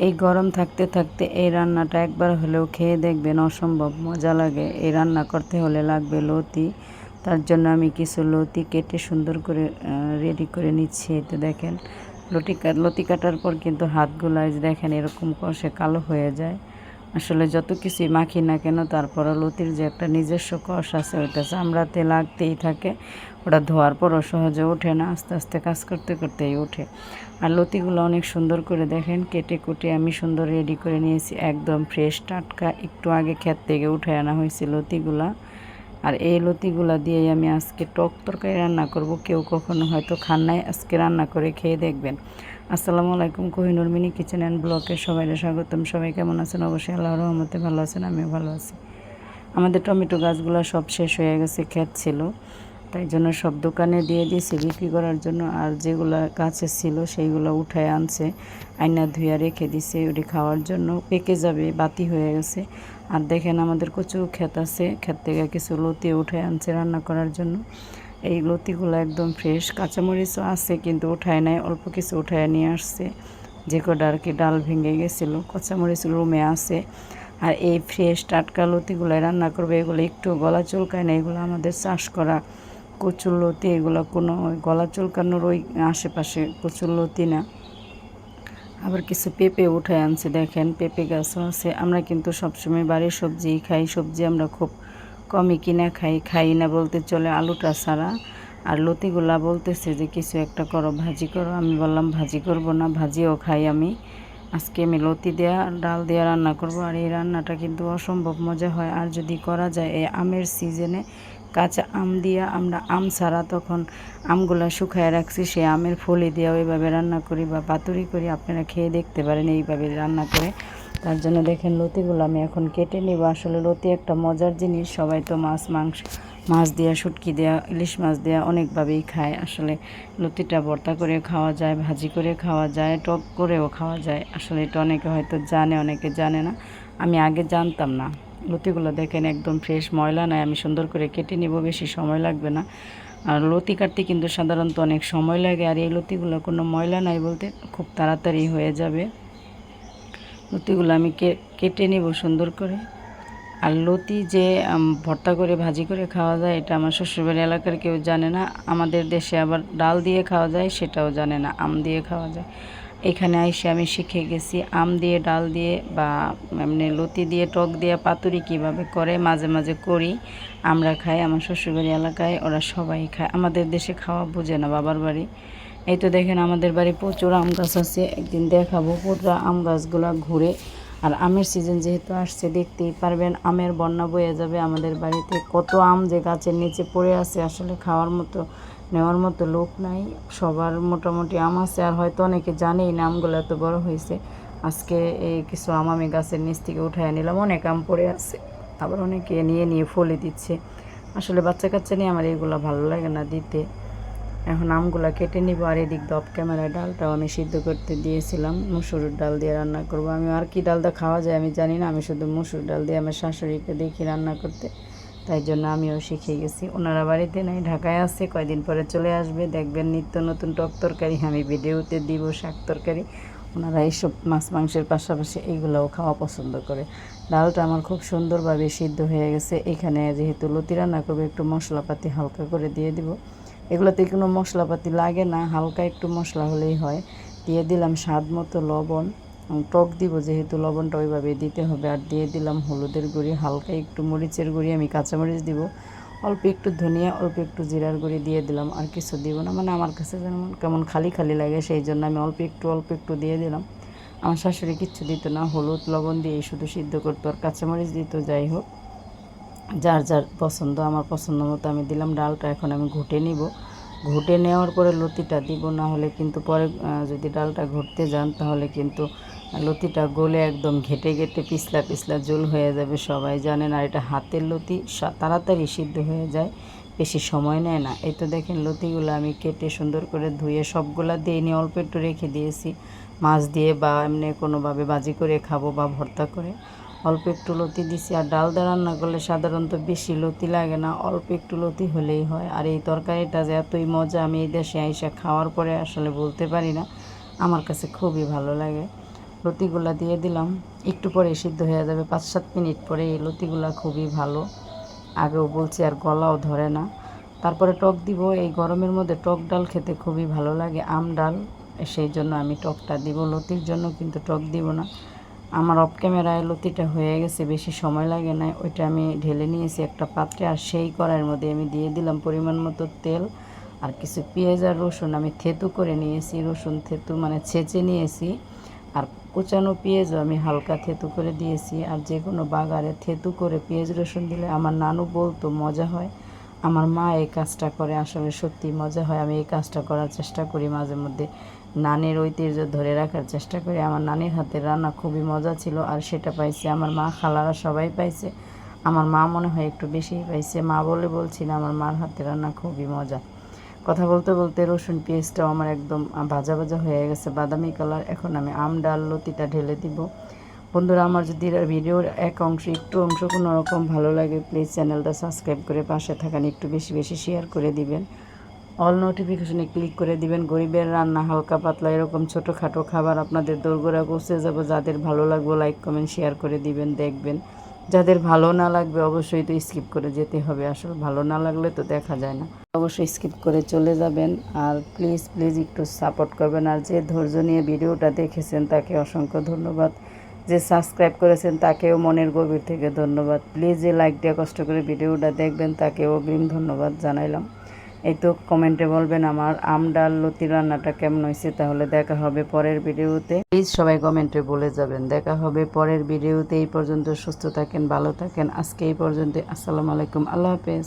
এই গরম থাকতে থাকতে এই রান্নাটা একবার হলেও খেয়ে দেখবেন, অসম্ভব মজা লাগে। এই রান্না করতে হলে লাগবে লতি। তার জন্য আমি কিছু লতি কেটে সুন্দর করে রেডি করে নিচ্ছি। এই তো দেখেন, লতি কাটার পর কিন্তু হাতগুলো দেখেন এরকম কষে কালো হয়ে যায়। আসলে যত কিছুই মাখি না কেন, তারপরও লতির যে একটা নিজস্ব কষ আছে, ওইটা চামড়াতে লাগতেই থাকে। ওটা ধোয়ার পরও সহজে ওঠে না, আস্তে আস্তে কাজ করতে করতেই ওঠে। আর লতিগুলো অনেক সুন্দর করে দেখেন কেটে কুটে আমি সুন্দর রেডি করে নিয়েছি, একদম ফ্রেশ টাটকা, একটু আগে ক্ষেত থেকে উঠে আনা হয়েছে লতিগুলা। আর এই লতিগুলা দিয়েই আমি আজকে টক তরকারি রান্না করব। কেউ কখনো হয়তো খান নাই, আজকে রান্না করে খেয়ে দেখবেন। আসসালামু আলাইকুম, কোহিনুর মিনি কিচেন অ্যান্ড ব্লগে সবাইকে স্বাগতম। সবাই কেমন আছেন? অবশ্যই আল্লাহর রহমতে ভালো আছেন, আমিও ভালো আছি। আমাদের টমেটো গাছগুলো সব শেষ হয়ে গেছে, ক্ষেত ছিল, তাই জন্য সব দোকানে দিয়ে দিয়েছি বিক্রি করার জন্য। আর যেগুলো গাছে ছিল সেইগুলো উঠায় আনছে, আয়না ধুইয়া রেখে দিছে ওটি খাওয়ার জন্য, পেকে যাবে, বাতি হয়ে গেছে। আর দেখেন আমাদের কচু ক্ষেত আছে, ক্ষেত থেকে কিছু লতি উঠায় আনছে রান্না করার জন্য। এই লতিগুলো একদম ফ্রেশ, কাঁচামরিচও আছে কিন্তু উঠায় নাই, অল্প কিছু উঠায় নিয়ে আসছে, যে কটা আর কি ডাল ভেঙে গেছিলো। কাঁচামরিচ রুমে আছে। আর এই ফ্রেশ টাটকা লতিগুলো রান্না করবে, এগুলো একটু গলা চুলকায় না, এগুলো আমাদের চাষ করা কচুর লতি। এগুলো কোনো গলা চুলকানোর ওই আশেপাশে কচুর লতি না। আবার কিছু পেঁপে উঠায় আনছে, দেখেন পেঁপে গাছও আছে। আমরা কিন্তু সবসময় বাড়ির সবজিই খাই, সবজি আমরা খুব কমই কিনা খাই না বলতে চলে, আলুটা ছাড়া। আর লতিগুলা বলতেছে যে কিছু একটা করো, ভাজি করো। আমি বললাম ভাজি করব না, ভাজিও খাই আমি। আজকে আমি লতি দেওয়া ডাল দেওয়া রান্না করব। আর এই রান্নাটা কিন্তু অসম্ভব মজা হয়। আর যদি করা যায় এই আমের সিজনে, কাঁচা আম দিয়া, আমরা আম ছাড়া তখন আমগুলা শুকায় রাখছি, সেই আমের ফলি দিয়ে ওইভাবে রান্না করি বা পাতুরি করি, আপনারা খেয়ে দেখতে পারেন এইভাবে রান্না করে। তার জন্য দেখেন লতিগুলো আমি এখন কেটে নিব। আসলে লতি একটা মজার জিনিস, সবাই তো মাছ দেওয়া, শুটকি দেওয়া, ইলিশ মাছ দেওয়া অনেকভাবেই খায়। আসলে লতিটা ভর্তা করে খাওয়া যায়, ভাজি করে খাওয়া যায়, টক করেও খাওয়া যায়। আসলে এটা অনেকে হয়তো জানে, অনেকে জানে না। আমি আগে জানতাম না। লতিগুলো দেখেন একদম ফ্রেশ, ময়লা নাই। আমি সুন্দর করে কেটে নিব, বেশি সময় লাগবে না। আর লতি কাটতে কিন্তু সাধারণত অনেক সময় লাগে, আর এই লতিগুলো কোনো ময়লা নাই বলতে খুব তাড়াতাড়ি হয়ে যাবে। লতিগুলো আমি কেটে নেব সুন্দর করে। আর লতি যে ভর্তা করে ভাজি করে খাওয়া যায়, এটা আমার শ্বশুরবাড়ি এলাকার কেউ জানে না। আমাদের দেশে আবার ডাল দিয়ে খাওয়া যায়, সেটাও জানে না, আম দিয়ে খাওয়া যায়। এখানে এসে আমি শিখে গেছি আম দিয়ে, ডাল দিয়ে বা এমনি লতি দিয়ে টক দিয়ে পাতুরি কীভাবে করে। মাঝে মাঝে করি, আমরা খাই, আমার শ্বশুরবাড়ি এলাকায় ওরা সবাই খায়। আমাদের দেশে খাওয়া বোঝে না, বাবার বাড়ি। এই তো দেখেন আমাদের বাড়ি প্রচুর আম গাছ আছে, একদিন দেখাবো পুরো আম গাছগুলো ঘুরে। আর আমের সিজন যেহেতু আসছে, দেখতেই পারবেন আমের বন্যা বয়ে যাবে আমাদের বাড়িতে। কত আম যে গাছের নিচে পড়ে আছে, আসলে খাওয়ার মতো, নেওয়ার মতো লোক নাই। সবার মোটামুটি আম আছে, আর হয়তো অনেকে জানেই না আমগুলো এত বড় হয়েছে। আজকে এই কিছু আম আমি গাছের নিচ থেকে উঠায় নিলাম, অনেক আম পড়ে আছে, আবার অনেকে নিয়ে নিয়ে ফলে দিচ্ছে। আসলে বাচ্চা কাচ্চা নিয়ে আমার এইগুলো ভালো লাগে না দিতে। এখন আমগুলা কেটে নিব। আর এদিক দিয়ে অফ ক্যামেরায় ডালটাও আমি সিদ্ধ করতে দিয়েছিলাম, মুসুরের ডাল দিয়ে রান্না করব। আমি আর কি ডালটা খাওয়া যায় আমি জানি না, আমি শুধু মুসুর ডাল দিয়ে আমার শাশুড়িকে দেখি রান্না করতে, তাই জন্য আমিও শিখে গেছি। ওনারা বাড়িতে নেই, ঢাকায় আছে, কয়দিন পরে চলে আসবে, দেখবেন নিত্য নতুন টক তরকারি আমি ভিডিওতে দিব, শাক তরকারি। ওনারা এইসব মাছ মাংসের পাশাপাশি এইগুলোও খাওয়া পছন্দ করে। ডালটা আমার খুব সুন্দরভাবে সিদ্ধ হয়ে গেছে। এখানে যেহেতু লতি রান্না করবো, একটু মশলাপাতি হালকা করে দিয়ে দিব। এগুলোতে কোনো মশলাপাতি লাগে না, হালকা একটু মশলা হলেই হয়। দিয়ে দিলাম স্বাদ মতো লবণ, টক দিব যেহেতু লবণটা ওইভাবে দিতে হবে। আর দিয়ে দিলাম হলুদের গুঁড়ি, হালকা একটু মরিচের গুঁড়ি, আমি কাঁচামরিচ দিব, অল্প একটু ধনিয়া, অল্প একটু জিরার গুঁড়ি দিয়ে দিলাম। আর কিছু দিব না, মানে আমার কাছে যেমন কেমন খালি খালি লাগে, সেই জন্য আমি অল্প একটু দিয়ে দিলাম। আমার শাশুড়ি কিচ্ছু দিত না, হলুদ লবণ দিয়েই শুধু সিদ্ধ করতো, আর কাঁচামরিচ দিত। যাই হোক, যার যার পছন্দ, আমার পছন্দ মতো আমি দিলাম। ডালটা এখন আমি ঘুটে নিব, ঘুটে নেওয়ার পরে লতিটা দিব, না হলে কিন্তু পরে যদি ডালটা ঘুটতে যান তাহলে কিন্তু লতিটা গলে একদম ঘেটে ঘেটে পিছলা পিছলা ঝোল হয়ে যাবে, সবাই জানেন। আর এটা হাতের লতি, তাড়াতাড়ি সিদ্ধ হয়ে যায়, বেশি সময় নেয় না। এই তো দেখেন লতিগুলো আমি কেটে সুন্দর করে ধুয়ে সবগুলা দিয়ে নিয়ে অল্প একটু রেখে দিয়েছি, মাছ দিয়ে বা এমনি কোনোভাবে ভাজি করে খাবো বা ভর্তা করে। অল্প একটু লতি দিছি। আর ডাল দিয়ে রান্না করলে সাধারণত বেশি লতি লাগে না, অল্প একটু লতি হলেই হয়। আর এই তরকারিটা যে এতই মজা, আমি এই দেশে আইসা খাওয়ার পরে আসলে বলতে পারি না, আমার কাছে খুবই ভালো লাগে। লতিগুলা দিয়ে দিলাম, একটু পরে সিদ্ধ হয়ে যাবে, 5-7 মিনিট পরে। এই লতিগুলা খুবই ভালো, আগেও বলছি আর গলাও ধরে না। তারপরে টক দিব। এই গরমের মধ্যে টক ডাল খেতে খুবই ভালো লাগে, আম ডাল, সেই জন্য আমি টকটা দিব। লতির জন্য কিন্তু টক দিব না। আমার অফ ক্যামেরায় লতিটা হয়ে গেছে, বেশি সময় লাগে না। ওইটা আমি ঢেলে নিয়েছি একটা পাত্রে, আর সেই কড়াইয়ের মধ্যে আমি দিয়ে দিলাম পরিমাণ মতো তেল আর কিছু পেঁয়াজ আর রসুন আমি থেতু করে নিয়েছি, রসুন থেতু মানে ছেঁচে নিয়েছি, আর কুচানো পেঁয়াজও আমি হালকা থেতু করে দিয়েছি। আর যে কোনো বাগারে থেতু করে পেঁয়াজ রসুন দিলে আমার নানু বলতো মজা হয়, আমার মা এই কাজটা করে, আসলে সত্যি মজা হয়। আমি এই কাজটা করার চেষ্টা করি মাঝে মধ্যে, নানির ঐতিহ্য ধরে রাখার চেষ্টা করি। আমার নানির হাতের রান্না খুবই মজা ছিল, আর সেটা পাইছে আমার মা, খালারা সবাই পাইছে। আমার মা মনে হয় একটু বেশিই পাইছে। মা বলছি না, আমার মার হাতের রান্না খুবই মজা। কথা বলতে বলতে রসুন পেঁয়াজটাও আমার একদম ভাজা ভাজা হয়ে গেছে, বাদামি কালার। এখন আমি আম ডাল লতিটা ঢেলে দিব। বন্ধুরা, আমার যদি ভিডিওর এক অংশ একটু অংশ কোনো রকম ভালো লাগে, প্লিজ চ্যানেলটা সাবস্ক্রাইব করে পাশে থাকান, একটু বেশি বেশি শেয়ার করে দিবেন, অল নোটিফিকেশনে ক্লিক করে দিবেন। গরিবের রান্না, হালকা পাতলা এরকম ছোটোখাটো খাবার আপনাদের দোরগোড়া পৌঁছে যাব। যাদের ভালো লাগবে লাইক কমেন্ট শেয়ার করে দিবেন, দেখবেন। যাদের ভালো না লাগবে অবশ্যই তো স্কিপ করে যেতে হবে, আসলে ভালো না লাগলে তো দেখা যায় না, অবশ্যই স্কিপ করে চলে যাবেন। আর প্লিজ প্লিজ একটু সাপোর্ট করবেন। আর যে ধৈর্য নিয়ে ভিডিওটা দেখেছেন তাকে অসংখ্য ধন্যবাদ, যে সাবস্ক্রাইব করেছেন তাকেও মনের গভীর থেকে ধন্যবাদ। প্লিজ যে লাইক দিয়ে কষ্ট করে ভিডিওটা দেখবেন তাকেও অগ্রিম ধন্যবাদ জানাইলাম। এই তো কমেন্টে বলবেন আমার আম ডাল লতি রান্নাটা কেমন হয়েছে। তাহলে দেখা হবে পরের ভিডিওতে, প্লিজ সবাই কমেন্টে বলে যাবেন। দেখা হবে পরের ভিডিওতে। এই পর্যন্ত সুস্থ থাকেন, ভালো থাকেন। আজকে এই পর্যন্ত, আসসালামু আলাইকুম, আল্লাহ হাফেজ।